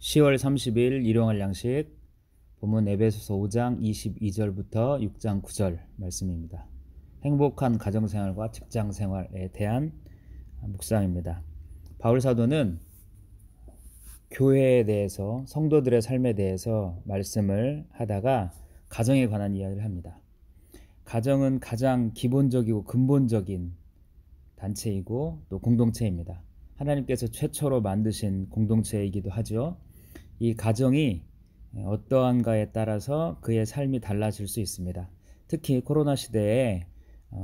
10월 30일 일용할 양식 본문 에베소서 5장 22절부터 6장 9절 말씀입니다. 행복한 가정생활과 직장생활에 대한 묵상입니다. 바울 사도는 교회에 대해서, 성도들의 삶에 대해서 말씀을 하다가 가정에 관한 이야기를 합니다. 가정은 가장 기본적이고 근본적인 단체이고 또 공동체입니다. 하나님께서 최초로 만드신 공동체이기도 하죠. 이 가정이 어떠한가에 따라서 그의 삶이 달라질 수 있습니다. 특히 코로나 시대에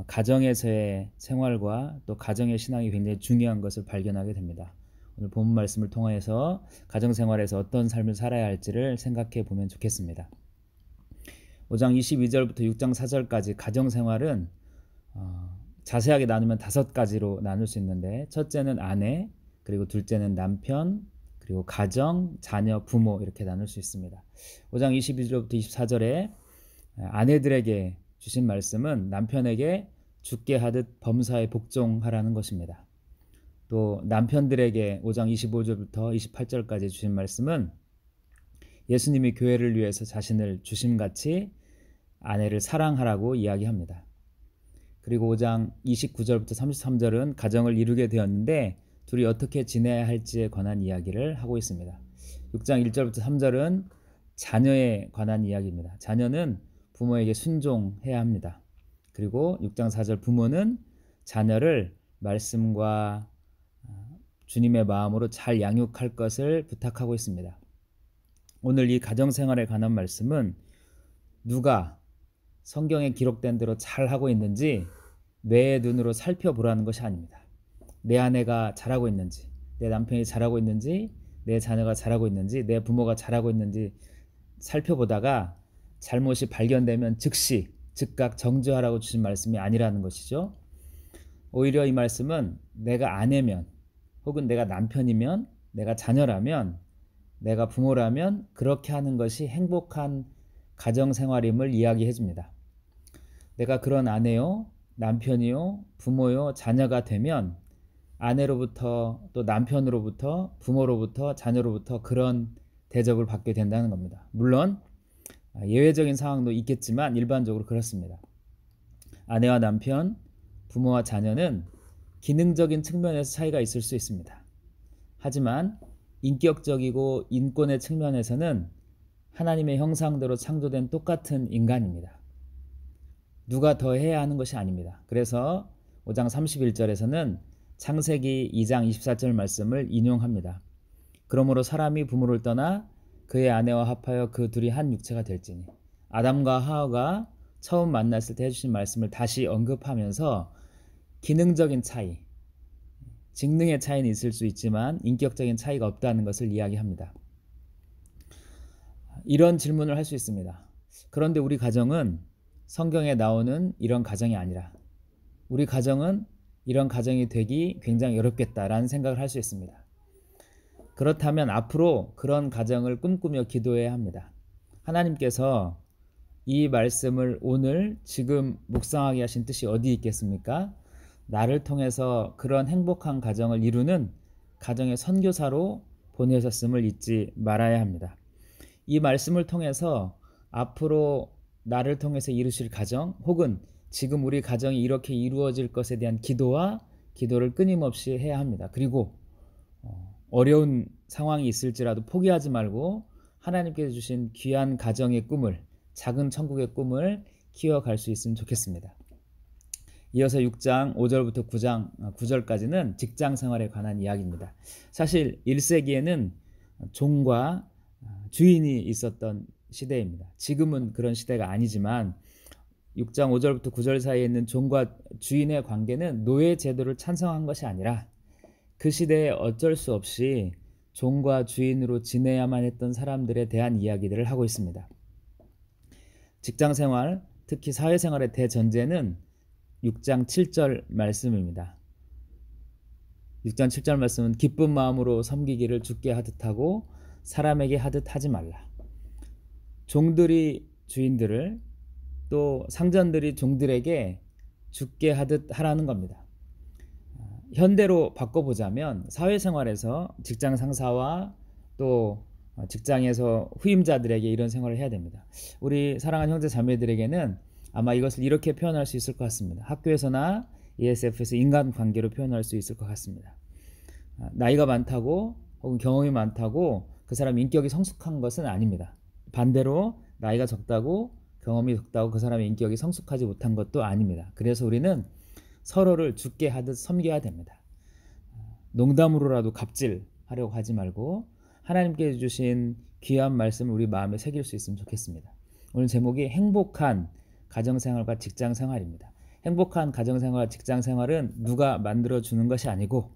가정에서의 생활과 또 가정의 신앙이 굉장히 중요한 것을 발견하게 됩니다. 오늘 본문 말씀을 통해서 가정생활에서 어떤 삶을 살아야 할지를 생각해 보면 좋겠습니다. 5장 22절부터 6장 4절까지 가정생활은 자세하게 나누면 5가지로 나눌 수 있는데, 첫째는 아내, 그리고 둘째는 남편, 그리고 가정, 자녀, 부모, 이렇게 나눌 수 있습니다. 5장 22절부터 24절에 아내들에게 주신 말씀은 남편에게 죽게 하듯 범사에 복종하라는 것입니다. 또 남편들에게 5장 25절부터 28절까지 주신 말씀은 예수님이 교회를 위해서 자신을 주심같이 아내를 사랑하라고 이야기합니다. 그리고 5장 29절부터 33절은 가정을 이루게 되었는데 둘이 어떻게 지내야 할지에 관한 이야기를 하고 있습니다. 6장 1절부터 3절은 자녀에 관한 이야기입니다. 자녀는 부모에게 순종해야 합니다. 그리고 6장 4절 부모는 자녀를 말씀과 주님의 마음으로 잘 양육할 것을 부탁하고 있습니다. 오늘 이 가정생활에 관한 말씀은 누가 성경에 기록된 대로 잘 하고 있는지 내 눈으로 살펴보라는 것이 아닙니다. 내 아내가 잘하고 있는지, 내 남편이 잘하고 있는지, 내 자녀가 잘하고 있는지, 내 부모가 잘하고 있는지 살펴보다가 잘못이 발견되면 즉시 즉각 정죄하라고 주신 말씀이 아니라는 것이죠. 오히려 이 말씀은 내가 아내면, 혹은 내가 남편이면, 내가 자녀라면, 내가 부모라면 그렇게 하는 것이 행복한 가정생활임을 이야기해 줍니다. 내가 그런 아내요, 남편이요, 부모요, 자녀가 되면 아내로부터 또 남편으로부터 부모로부터 자녀로부터 그런 대접을 받게 된다는 겁니다. 물론 예외적인 상황도 있겠지만 일반적으로 그렇습니다. 아내와 남편, 부모와 자녀는 기능적인 측면에서 차이가 있을 수 있습니다. 하지만 인격적이고 인권의 측면에서는 하나님의 형상대로 창조된 똑같은 인간입니다. 누가 더 해야 하는 것이 아닙니다. 그래서 5장 31절에서는 창세기 2장 24절 말씀을 인용합니다. 그러므로 사람이 부모를 떠나 그의 아내와 합하여 그 둘이 한 육체가 될지니. 아담과 하와가 처음 만났을 때 해주신 말씀을 다시 언급하면서 기능적인 차이, 직능의 차이는 있을 수 있지만 인격적인 차이가 없다는 것을 이야기합니다. 이런 질문을 할 수 있습니다. 그런데 우리 가정은 성경에 나오는 이런 가정이 아니라, 우리 가정은 이런 가정이 되기 굉장히 어렵겠다라는 생각을 할 수 있습니다. 그렇다면 앞으로 그런 가정을 꿈꾸며 기도해야 합니다. 하나님께서 이 말씀을 오늘 지금 묵상하게 하신 뜻이 어디 있겠습니까? 나를 통해서 그런 행복한 가정을 이루는 가정의 선교사로 보내셨음을 잊지 말아야 합니다. 이 말씀을 통해서 앞으로 나를 통해서 이루실 가정, 혹은 지금 우리 가정이 이렇게 이루어질 것에 대한 기도를 끊임없이 해야 합니다. 그리고 어려운 상황이 있을지라도 포기하지 말고 하나님께서 주신 귀한 가정의 꿈을, 작은 천국의 꿈을 키워갈 수 있으면 좋겠습니다. 이어서 6장 5절부터 9절까지는 직장생활에 관한 이야기입니다. 사실 1세기에는 종과 주인이 있었던 시대입니다. 지금은 그런 시대가 아니지만 6장 5절부터 9절 사이에 있는 종과 주인의 관계는 노예 제도를 찬성한 것이 아니라 그 시대에 어쩔 수 없이 종과 주인으로 지내야만 했던 사람들에 대한 이야기들을 하고 있습니다. 직장생활, 특히 사회생활의 대전제는 6장 7절 말씀입니다. 6장 7절 말씀은 기쁜 마음으로 섬기기를 주께 하듯 하고 사람에게 하듯 하지 말라. 종들이 주인들을, 또 상전들이 종들에게 주께 하듯 하라는 겁니다. 현대로 바꿔보자면 사회생활에서 직장 상사와 또 직장에서 후임자들에게 이런 생활을 해야 됩니다. 우리 사랑하는 형제 자매들에게는 아마 이것을 이렇게 표현할 수 있을 것 같습니다. 학교에서나 ESF에서 인간관계로 표현할 수 있을 것 같습니다. 나이가 많다고 혹은 경험이 많다고 그 사람 인격이 성숙한 것은 아닙니다. 반대로 나이가 적다고 경험이 적다고 그 사람의 인격이 성숙하지 못한 것도 아닙니다. 그래서 우리는 서로를 죽게 하듯 섬겨야 됩니다. 농담으로라도 갑질하려고 하지 말고 하나님께 주신 귀한 말씀을 우리 마음에 새길 수 있으면 좋겠습니다. 오늘 제목이 행복한 가정생활과 직장생활입니다. 행복한 가정생활과 직장생활은 누가 만들어주는 것이 아니고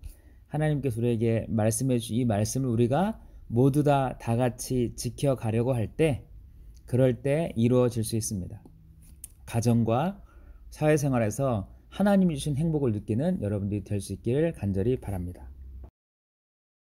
하나님께서 우리에게 말씀해 주신 이 말씀을 우리가 모두 다 같이 지켜가려고 할 때, 그럴 때 이루어질 수 있습니다. 가정과 사회생활에서 하나님이 주신 행복을 느끼는 여러분들이 될 수 있기를 간절히 바랍니다.